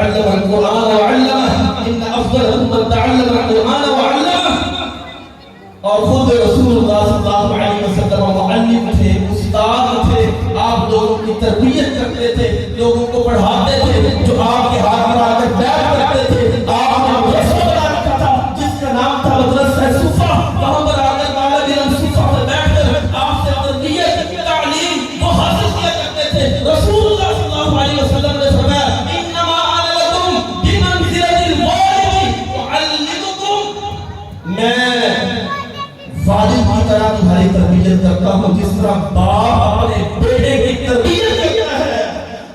تعلم القرآن وعلمه ان افضلكم من تعلم القرآن وعلمه. اور خود رسول اللہ صلی اللہ علیہ وسلم معلم تھے، استاد تھے، آپ لوگوں کی تربیت کرتے تھے، لوگوں کو پڑھاتے تھے، جو آپ کے ہاتھ میں آ کر بیعت کرتے تھے. آپ نے مدرسہ بنا رکھا تھا جس کا نام تھا مدرسہ صفا، وہاں پر آ کر طالب علم صفا میں بیٹھ کر آپ سے تربیت تعلیم وہ حاصل کیا کرتے تھے. رسول اللہ صلی اللہ علیہ وسلم نے فرمایا انما انا لکم بمنزلۃ الوالد اعلمکم، میں والد کی طرح تمہاری تربیت کرتا ہوں، جس طرح باپ اپنے بیٹے کی تربیت کرتا ہے،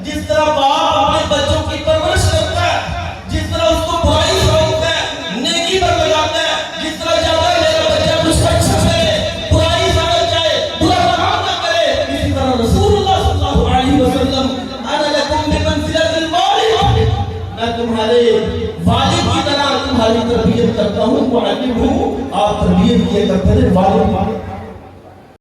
جس طرح باپ اپنے بچوں کی پرورش کرتا ہے، جس طرح اس کو برائی سے روکتا ہے، نیکی پر لگاتا ہے، جس طرح چاہتا ہے میرا بچہ کچھ اچھا کرے، برائی سے بچ جائے، برا کام نہ کرے، اسی طرح رسول اللہ صلی اللہ علیہ وسلم انا لکم بمنزلۃ الوالد، میں تمہارے والد کی طرح تمہاری تربیت کرتا ہوں. معلم ہوں، آپ تربیت کیا کرتے ہیں والد.